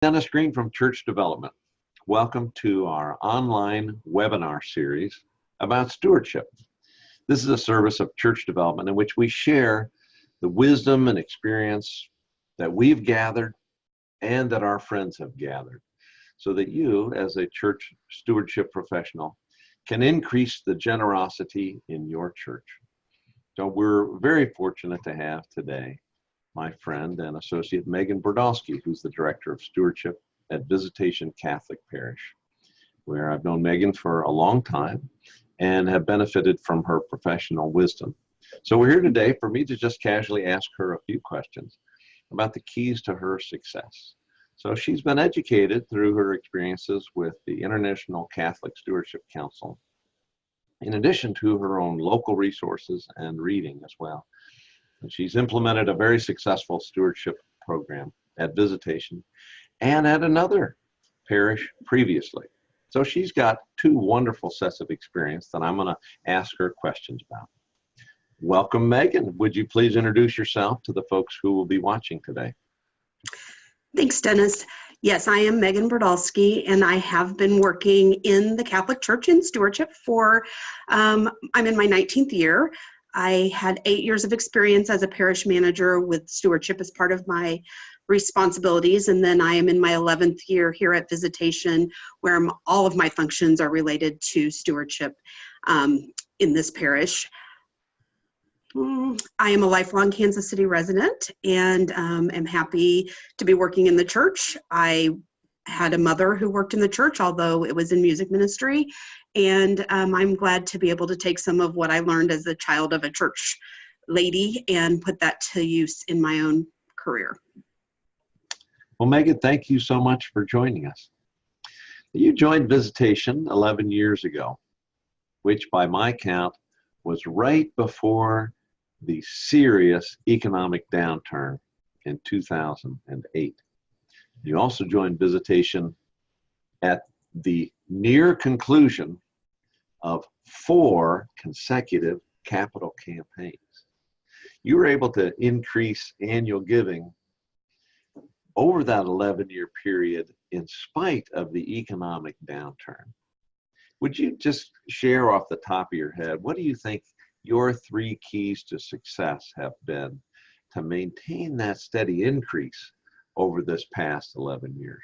Dennis Green from Church Development. Welcome to our online webinar series about stewardship. This is a service of church development in which we share the wisdom and experience that we've gathered and that our friends have gathered, so that you, as a church stewardship professional, can increase the generosity in your church. So we're very fortunate to have today my friend and associate Megan Brodowski, who's the Director of Stewardship at Visitation Catholic Parish, where I've known Megan for a long time and have benefited from her professional wisdom. So we're here today for me to just casually ask her a few questions about the keys to her success. So she's been educated through her experiences with the International Catholic Stewardship Council, in addition to her own local resources and reading as well. And she's implemented a very successful stewardship program at Visitation and at another parish previously. So she's got two wonderful sets of experience that I'm going to ask her questions about. Welcome, Megan. Would you please introduce yourself to the folks who will be watching today? Thanks, Dennis. Yes, I am Megan Brodowski, and I have been working in the Catholic Church in stewardship for, I'm in my 19th year. I had 8 years of experience as a parish manager with stewardship as part of my responsibilities, and then I am in my 11th year here at Visitation, where all of my functions are related to stewardship in this parish. I am a lifelong Kansas City resident and am happy to be working in the church. I had a mother who worked in the church, although it was in music ministry, and I'm glad to be able to take some of what I learned as a child of a church lady and put that to use in my own career. Well, Megan, thank you so much for joining us. You joined Visitation 11 years ago, which by my count was right before the serious economic downturn in 2008. You also joined Visitation at the near conclusion of 4 consecutive capital campaigns. You were able to increase annual giving over that 11-year period in spite of the economic downturn. Would you just share off the top of your head, what do you think your 3 keys to success have been to maintain that steady increase over this past 11 years?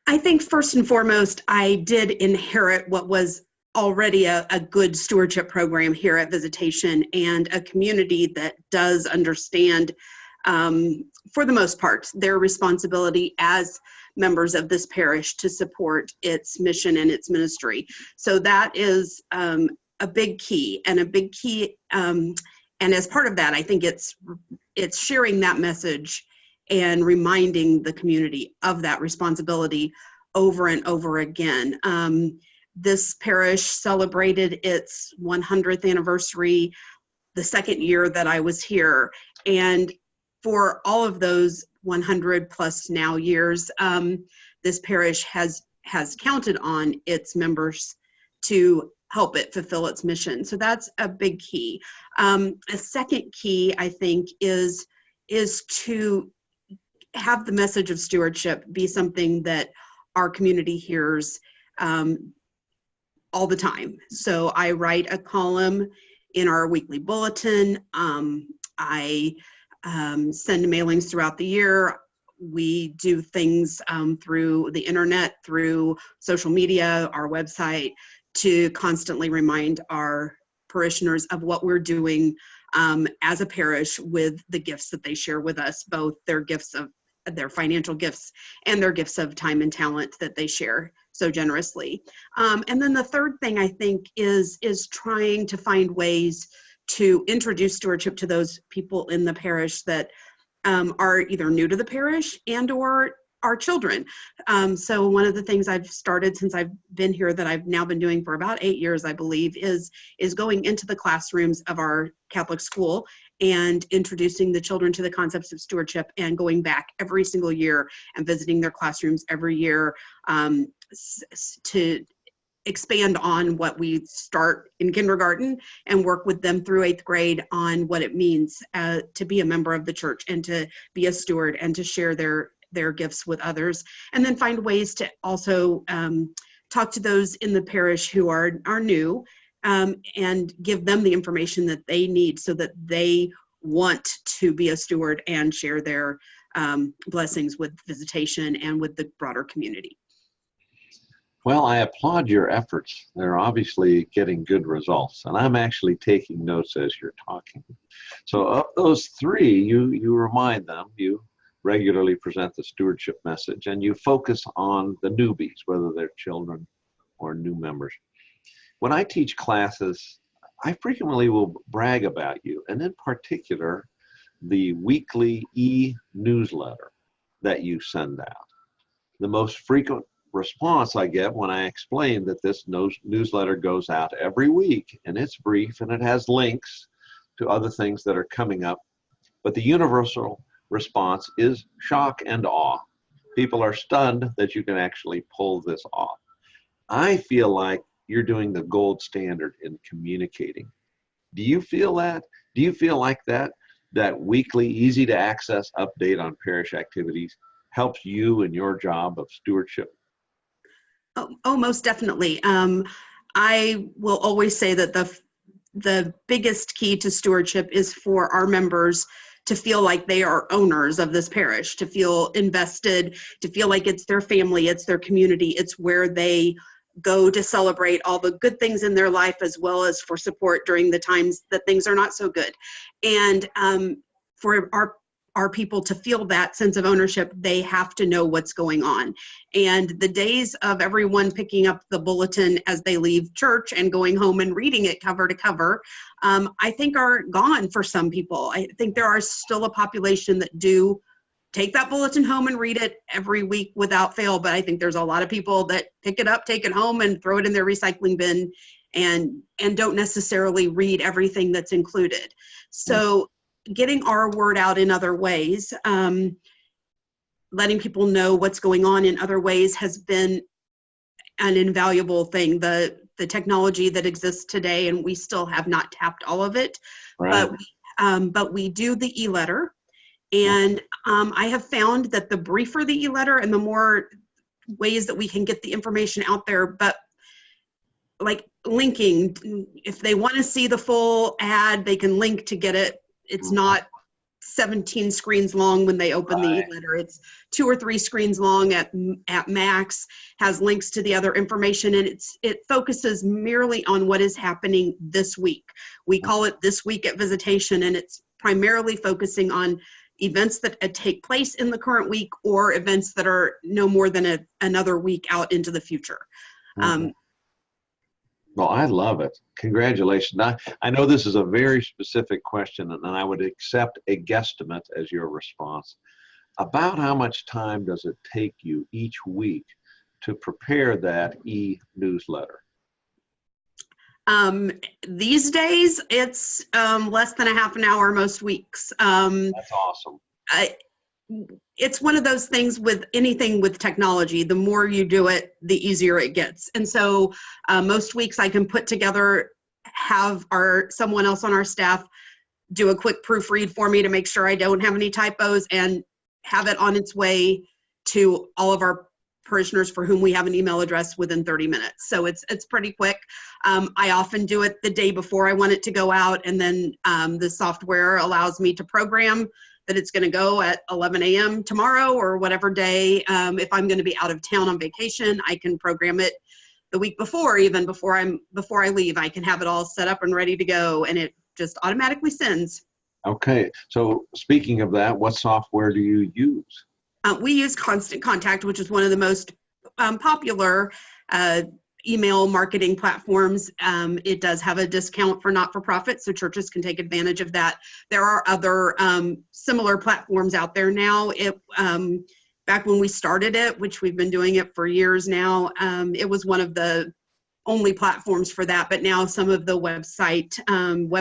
I think first and foremost, I did inherit what was already a good stewardship program here at Visitation and a community that does understand, for the most part, their responsibility as members of this parish to support its mission and its ministry. So that is a big key, and a big key, and as part of that, I think it's sharing that message and reminding the community of that responsibility over and over again. This parish celebrated its 100th anniversary the second year that I was here, and for all of those 100 plus now years, this parish has counted on its members to help it fulfill its mission. So that's a big key. A second key, I think, is to have the message of stewardship be something that our community hears all the time. So I write a column in our weekly bulletin. I send mailings throughout the year. We do things through the internet, through social media, our website, to constantly remind our parishioners of what we're doing as a parish with the gifts that they share with us, both their gifts of their financial gifts and their gifts of time and talent that they share so generously. And then the third thing I think is trying to find ways to introduce stewardship to those people in the parish that are either new to the parish and or our children. So one of the things I've started since I've been here that I've now been doing for about 8 years, I believe, is going into the classrooms of our Catholic school and introducing the children to the concepts of stewardship and going back every single year and visiting their classrooms every year to expand on what we start in kindergarten and work with them through 8th grade on what it means to be a member of the church and to be a steward and to share their their gifts with others, and then find ways to also talk to those in the parish who are new, and give them the information that they need so that they want to be a steward and share their blessings with Visitation and with the broader community. Well, I applaud your efforts. They're obviously getting good results, and I'm actually taking notes as you're talking. So of those three, you remind them, you regularly present the stewardship message, and you focus on the newbies, whether they're children or new members. When I teach classes, I frequently will brag about you, and in particular, the weekly e-newsletter that you send out. The most frequent response I get when I explain that this newsletter goes out every week, and it's brief and it has links to other things that are coming up, but the universal response is shock and awe. People are stunned that you can actually pull this off. I feel like you're doing the gold standard in communicating. Do you feel that? Do you feel like that weekly, easy to access update on parish activities helps you in your job of stewardship? Oh, most definitely. I will always say that the biggest key to stewardship is for our members to feel like they are owners of this parish, to feel invested, to feel like it's their family, it's their community, it's where they go to celebrate all the good things in their life, as well as for support during the times that things are not so good. And for our people to feel that sense of ownership, they have to know what's going on. And the days of everyone picking up the bulletin as they leave church and going home and reading it cover to cover, I think are gone for some people. I think there are still a population that do take that bulletin home and read it every week without fail, but I think there's a lot of people that pick it up, take it home, and throw it in their recycling bin and don't necessarily read everything that's included. So getting our word out in other ways, letting people know what's going on in other ways has been an invaluable thing. The technology that exists today, and we still have not tapped all of it, right. But we do the e-letter, and I have found that the briefer the e-letter and the more ways that we can get the information out there, but like linking, if they want to see the full ad, they can link to get it. It's not 17 screens long when they open the e-letter. It's 2 or 3 screens long at max, has links to the other information, and it focuses merely on what is happening this week. We call it This Week at Visitation, and it's primarily focusing on events that take place in the current week or events that are no more than another week out into the future. Well, I love it. Congratulations. I know this is a very specific question, and I would accept a guesstimate as your response. About how much time does it take you each week to prepare that e-newsletter? These days, it's less than a half an hour most weeks. That's awesome. It's one of those things with anything with technology, the more you do it, the easier it gets. And so most weeks I can put together, have someone else on our staff do a quick proofread for me to make sure I don't have any typos, and have it on its way to all of our parishioners for whom we have an email address within 30 minutes. So it's pretty quick. I often do it the day before I want it to go out, and then the software allows me to program that it's going to go at 11 a.m. tomorrow or whatever day. If I'm going to be out of town on vacation, I can program it the week before, even before I leave. I can have it all set up and ready to go, and it just automatically sends. Okay. So speaking of that, what software do you use? We use Constant Contact, which is one of the most popular email marketing platforms. It does have a discount for not-for-profit, so churches can take advantage of that. There are other similar platforms out there now. Back when we started it, which we've been doing it for years now, it was one of the only platforms for that, but now some of the web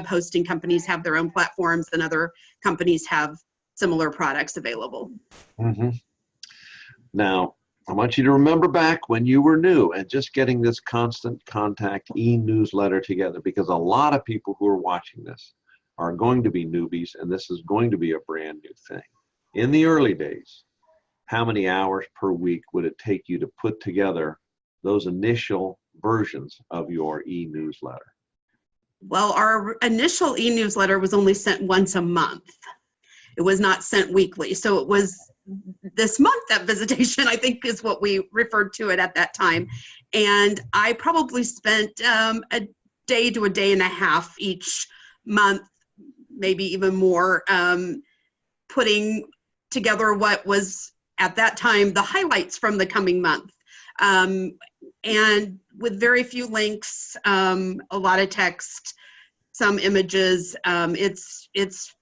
hosting companies have their own platforms, and other companies have similar products available. Now, I want you to remember back when you were new and just getting this Constant Contact e-newsletter together, because a lot of people who are watching this are going to be newbies, and this is going to be a brand new thing. In the early days, how many hours per week would it take you to put together those initial versions of your e-newsletter? Well, our initial e-newsletter was only sent once a month. It was not sent weekly. So it was this month at Visitation, I think is what we referred to it at that time. And I probably spent a day to a day and a half each month, maybe even more, putting together what was at that time the highlights from the coming month. And with very few links, a lot of text, some images. It's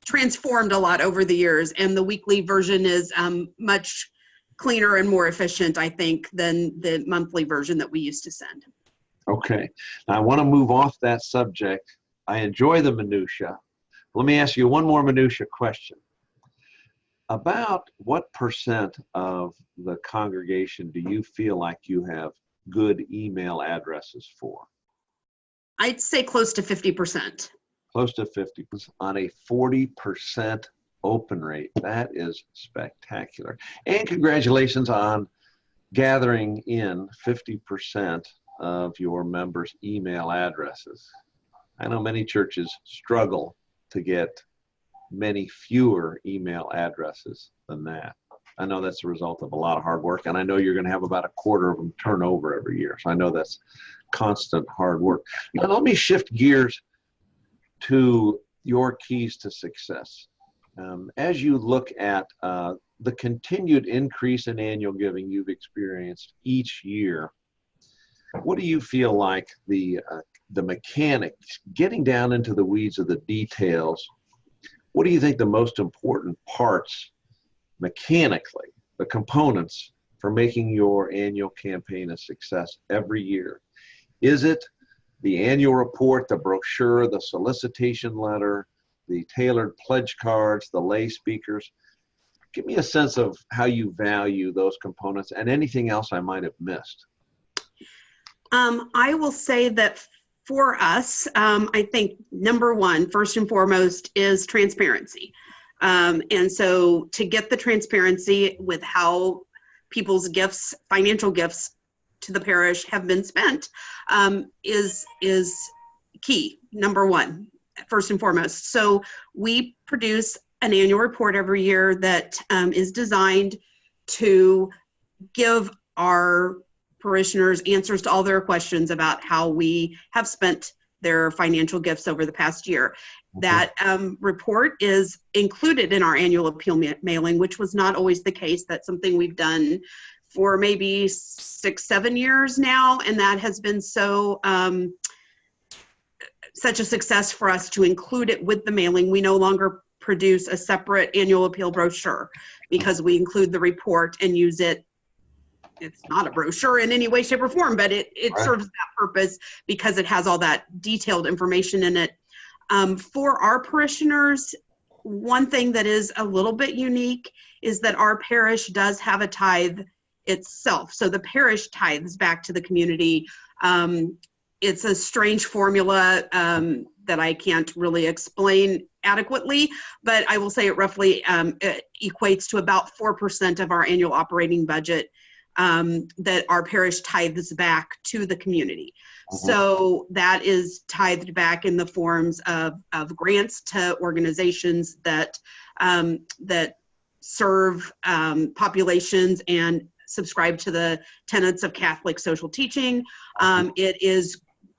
transformed a lot over the years, and the weekly version is much cleaner and more efficient, I think, than the monthly version that we used to send. Okay, now I want to move off that subject. I enjoy the minutia. Let me ask you one more minutia question. About what percent of the congregation do you feel like you have good email addresses for? I'd say close to 50%. Close to 50% on a 40% open rate. That is spectacular. And congratulations on gathering in 50% of your members' email addresses. I know many churches struggle to get many fewer email addresses than that. I know that's a result of a lot of hard work, and I know you're going to have about a quarter of them turn over every year. So I know that's constant hard work. Now let me shift gears to your keys to success. As you look at the continued increase in annual giving you've experienced each year, what do you feel like the mechanics, getting down into the weeds of the details, what do you think the most important parts mechanically, the components for making your annual campaign a success every year? Is it the annual report, the brochure, the solicitation letter, the tailored pledge cards, the lay speakers? Give me a sense of how you value those components and anything else I might have missed. I will say that for us, I think number one, first and foremost, is transparency. And so to get the transparency with how people's gifts, financial gifts to the parish have been spent, is key, number one, first and foremost. So we produce an annual report every year that is designed to give our parishioners answers to all their questions about how we have spent their financial gifts over the past year. That report is included in our annual appeal mailing, which was not always the case. That's something we've done for maybe 6-7 years now, and that has been such a success for us to include it with the mailing. We no longer produce a separate annual appeal brochure because we include the report and use it. It's not a brochure in any way, shape, or form, but it Right. serves that purpose because it has all that detailed information in it. For our parishioners, one thing that is a little bit unique is that our parish does have a tithe itself. So the parish tithes back to the community. It's a strange formula that I can't really explain adequately, but I will say it roughly it equates to about 4% of our annual operating budget that our parish tithes back to the community. So that is tithed back in the forms of grants to organizations that serve populations and subscribe to the tenets of Catholic social teaching. It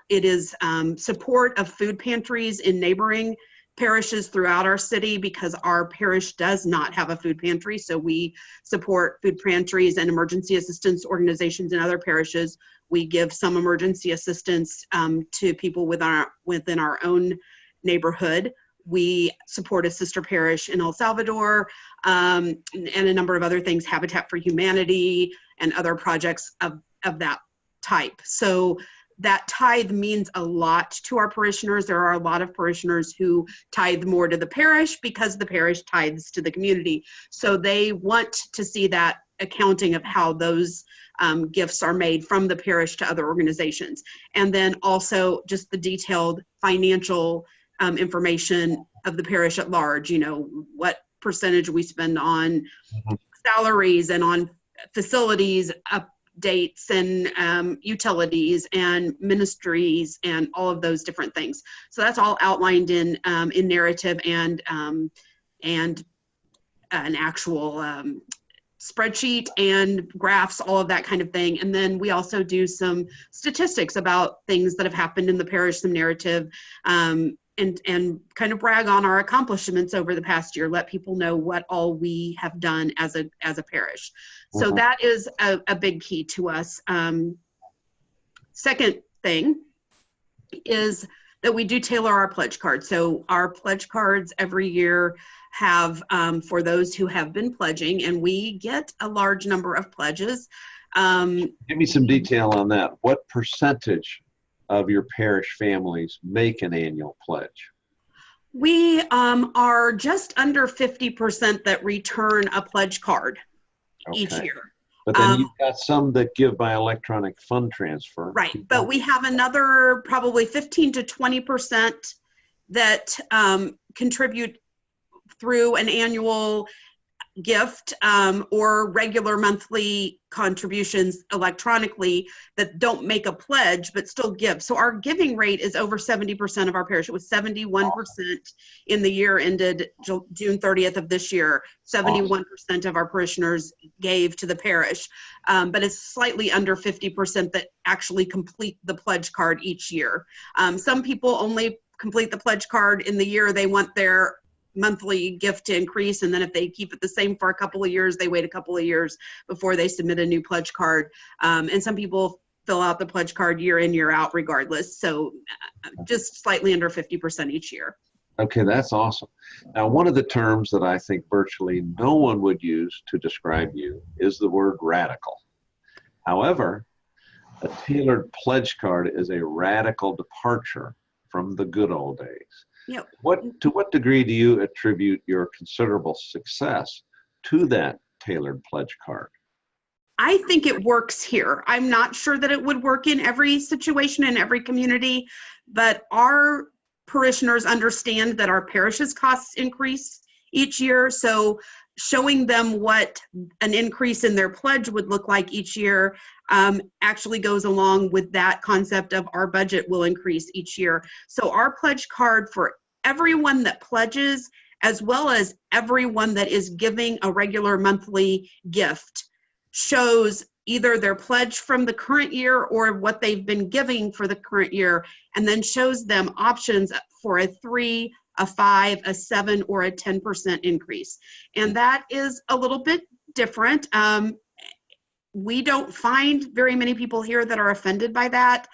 is support of food pantries in neighboring parishes throughout our city because our parish does not have a food pantry. So we support food pantries and emergency assistance organizations in other parishes. We give some emergency assistance to people within our own neighborhood. We support a sister parish in El Salvador and a number of other things, Habitat for Humanity and other projects of that type. So that tithe means a lot to our parishioners. There are a lot of parishioners who tithe more to the parish because the parish tithes to the community. So they want to see that accounting of how those gifts are made from the parish to other organizations. And then also just the detailed financial information of the parish at large, what percentage we spend on salaries and on facilities updates and utilities and ministries and all of those different things. So that's all outlined in narrative and an actual spreadsheet and graphs, all of that kind of thing. And then we also do some statistics about things that have happened in the parish, some narrative, and kind of brag on our accomplishments over the past year, let people know what all we have done as a parish. So that is a big key to us. Second thing is that we do tailor our pledge cards. So our pledge cards every year have, for those who have been pledging, and we get a large number of pledges. Give me some detail on that. What percentage of your parish families make an annual pledge? We are just under 50% that return a pledge card each year. But then you've got some that give by electronic fund transfer. Right, but we have another probably 15 to 20% that contribute through an annual gift or regular monthly contributions electronically that don't make a pledge but still give. So our giving rate is over 70% of our parish. It was 71% in the year ended June 30th of this year. 71% of our parishioners gave to the parish, but it's slightly under 50% that actually complete the pledge card each year. Some people only complete the pledge card in the year they want their monthly gift to increase, and then if they keep it the same for a couple of years, they wait a couple of years before they submit a new pledge card. And some people fill out the pledge card year in, year out regardless. So just slightly under 50% each year. Okay, that's awesome. Now, one of the terms that I think virtually no one would use to describe you is the word radical. However, a tailored pledge card is a radical departure from the good old days. Yep. To what degree do you attribute your considerable success to that tailored pledge card? I think it works here. I'm not sure that it would work in every situation in every community, but our parishioners understand that our parish's costs increase each year. So showing them what an increase in their pledge would look like each year actually goes along with that concept of our budget will increase each year. So our pledge card for everyone that pledges, as well as everyone that is giving a regular monthly gift, shows either their pledge from the current year or what they've been giving for the current year, and then shows them options for a 3, a 5, a 7, or a 10% increase. And that is a little bit different. We don't find very many people here that are offended by that.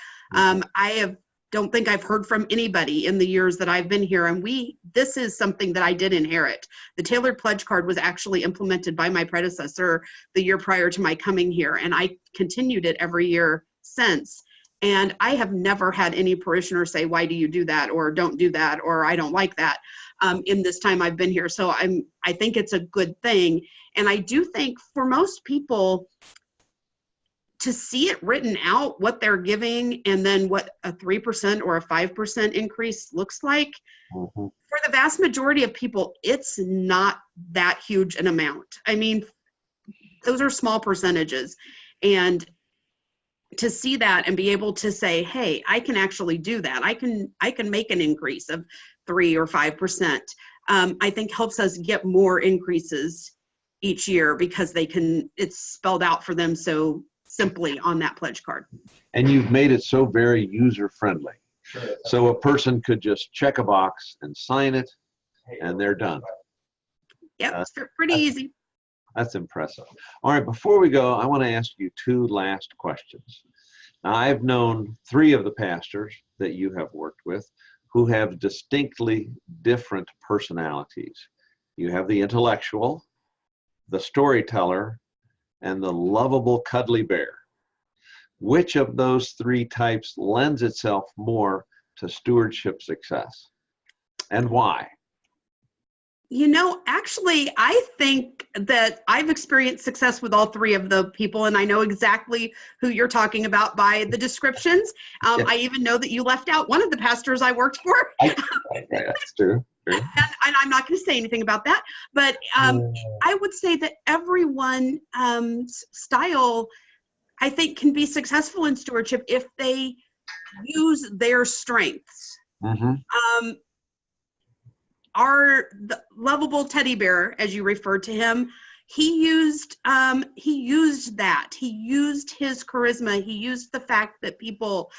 Don't think I've heard from anybody in the years that I've been here. And this is something that I did inherit. The tailored pledge card was actually implemented by my predecessor the year prior to my coming here. And I continued it every year since. And I have never had any parishioner say, why do you do that? Or don't do that, or I don't like that in this time I've been here. So I think it's a good thing. And I do think for most people, to see it written out, what they're giving, and then what a 3% or a 5% increase looks like, for the vast majority of people, it's not that huge an amount. I mean, those are small percentages. And to see that and be able to say, hey, I can actually do that. I can make an increase of 3 or 5%. I think helps us get more increases each year because it's spelled out for them so simply on that pledge card. And you've made it so very user-friendly. Sure. So a person could just check a box and sign it, and they're done. Yep, it's pretty easy. That's impressive. All right, before we go, I want to ask you 2 last questions. Now, I've known 3 of the pastors that you have worked with who have distinctly different personalities. You have the intellectual, the storyteller, and the lovable cuddly bear. Which of those 3 types lends itself more to stewardship success, and why? You know, actually, I think that I've experienced success with all 3 of the people, and I know exactly who you're talking about by the descriptions. I even know that you left out one of the pastors I worked for. That's true. Okay. And I'm not going to say anything about that, but I would say that everyone style, I think, can be successful in stewardship if they use their strengths. Mm-hmm. The lovable teddy bear, as you referred to him, he used that. He used his charisma. He used the fact that people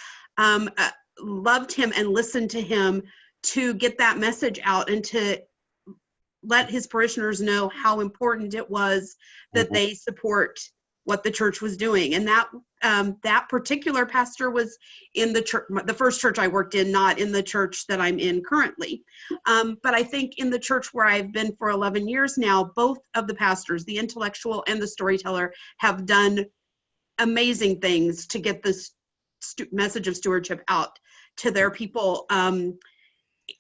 loved him and listened to him to get that message out and to let his parishioners know how important it was that they support what the church was doing. And that particular pastor was in the church, the first church I worked in, not in the church that I'm in currently. But I think in the church where I've been for 11 years now, both of the pastors, the intellectual and the storyteller, have done amazing things to get this message of stewardship out to their people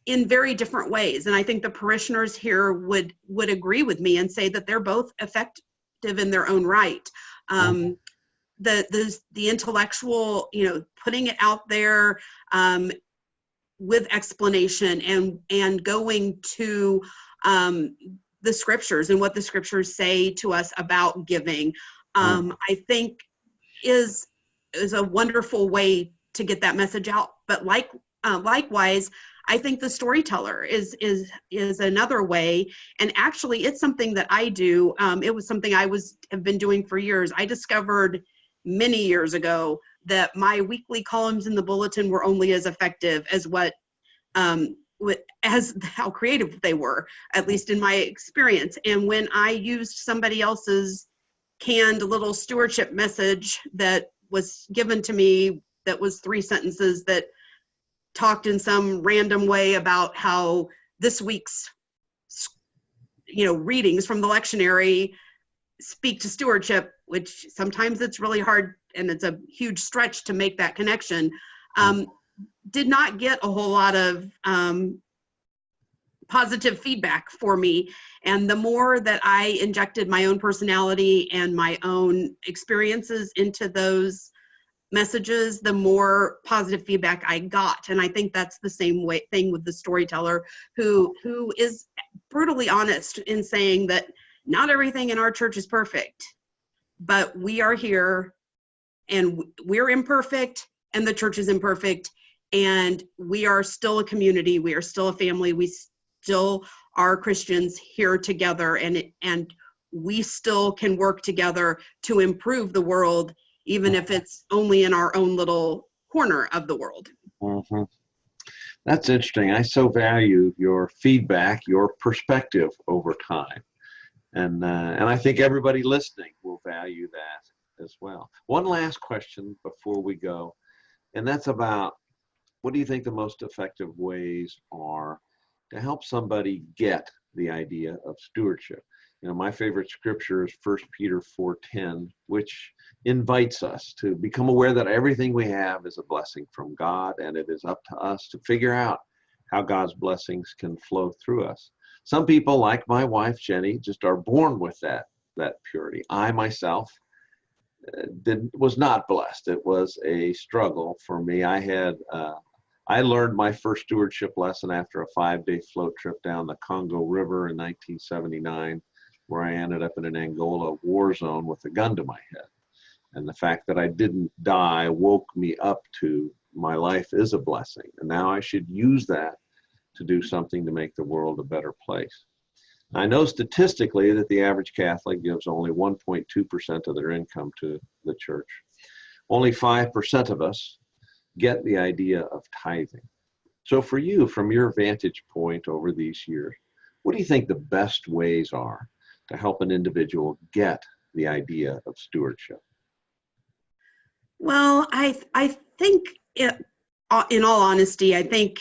in very different ways. And I think the parishioners here would agree with me and say that they're both effective in their own right. The intellectual, putting it out there with explanation and going to the scriptures and what the scriptures say to us about giving, I think is a wonderful way to get that message out. But likewise, I think the storyteller is another way. And actually, it's something that I do. It was something I have been doing for years. I discovered many years ago that my weekly columns in the bulletin were only as effective as as how creative they were, at least in my experience. And when I used somebody else's canned little stewardship message that was given to me, that was 3 sentences that talked in some random way about how this week's readings from the lectionary speak to stewardship, which sometimes it's really hard and it's a huge stretch to make that connection, did not get a whole lot of positive feedback for me. And the more that I injected my own personality and my own experiences into those messages, the more positive feedback I got. And I think that's the same thing with the storyteller, who is brutally honest in saying that not everything in our church is perfect, but we are here and we're imperfect and the church is imperfect, and we are still a community, we are still a family, we still are Christians here together, and we still can work together to improve the world, even if it's only in our own little corner of the world. Mm-hmm. That's interesting. I so value your feedback, your perspective over time. And I think everybody listening will value that as well. One last question before we go, and that's about, what do you think the most effective ways are to help somebody get the idea of stewardship? My favorite scripture is 1 Peter 4:10, which invites us to become aware that everything we have is a blessing from God, and it is up to us to figure out how God's blessings can flow through us. Some people, like my wife, Jenny, just are born with that purity. I myself was not blessed. It was a struggle for me. I learned my first stewardship lesson after a 5-day float trip down the Congo River in 1979, where I ended up in an Angola war zone with a gun to my head. And the fact that I didn't die woke me up to my life is a blessing. And now I should use that to do something to make the world a better place. I know statistically that the average Catholic gives only 1.2% of their income to the church. Only 5% of us get the idea of tithing. So for you, from your vantage point over these years, what do you think the best ways are to help an individual get the idea of stewardship? Well, I think in all honesty, I think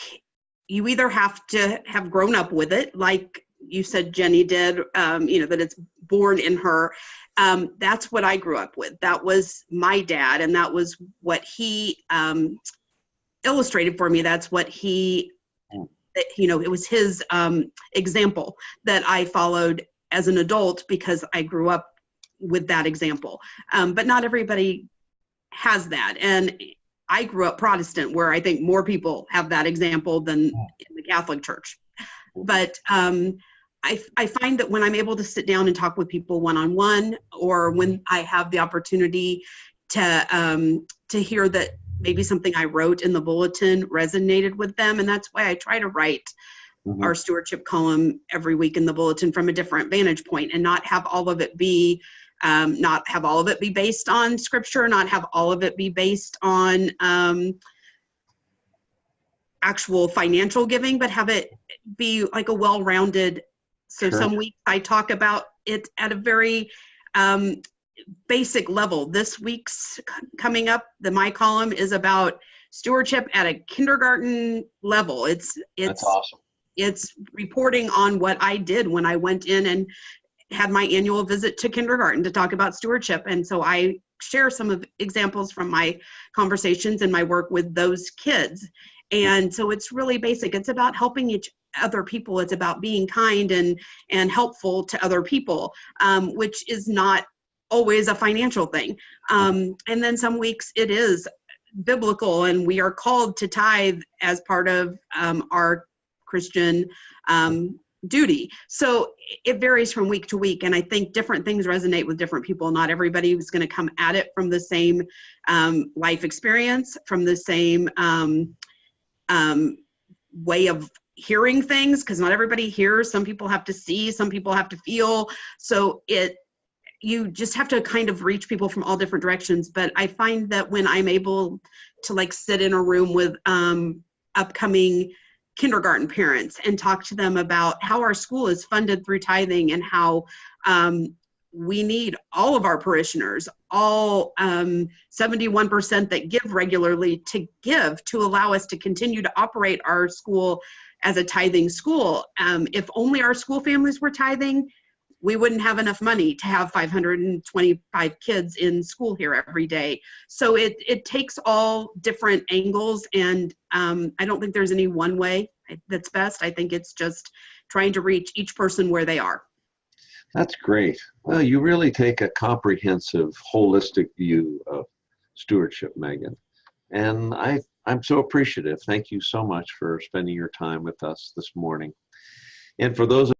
you either have to have grown up with it, like you said Jenny did, that it's born in her. That's what I grew up with. That was my dad, and that was what he illustrated for me. That's what he, it was his example that I followed as an adult because I grew up with that example. But not everybody has that. And I grew up Protestant, where I think more people have that example than in the Catholic Church. But I find that when I'm able to sit down and talk with people one-on-one, or when I have the opportunity to hear that maybe something I wrote in the bulletin resonated with them, and that's why I try to write our stewardship column every week in the bulletin from a different vantage point, and not have all of it be based on scripture, not have all of it be based on actual financial giving, but have it be like a well-rounded. So Sure. some weeks I talk about it at a very basic level. This week's coming up, my column is about stewardship at a kindergarten level. That's awesome. It's reporting on what I did when I went in and had my annual visit to kindergarten to talk about stewardship. And so I share some of examples from my conversations and my work with those kids. And so it's really basic. It's about helping other people. It's about being kind and helpful to other people, which is not always a financial thing. And then some weeks it is biblical, and we are called to tithe as part of our Christian duty. So it varies from week to week, and I think different things resonate with different people. Not everybody is going to come at it from the same life experience, from the same way of hearing things, because not everybody hears. Some people have to see, some people have to feel. So you just have to kind of reach people from all different directions. But I find that when I'm able to like sit in a room with upcoming kindergarten parents and talk to them about how our school is funded through tithing, and how we need all of our parishioners, all 71% that give regularly, to give to allow us to continue to operate our school as a tithing school. If only our school families were tithing, we wouldn't have enough money to have 525 kids in school here every day. So it takes all different angles, and I don't think there's any one way that's best. I think it's just trying to reach each person where they are. That's great. Well, you really take a comprehensive, holistic view of stewardship, Megan. And I'm so appreciative. Thank you so much for spending your time with us this morning. And for those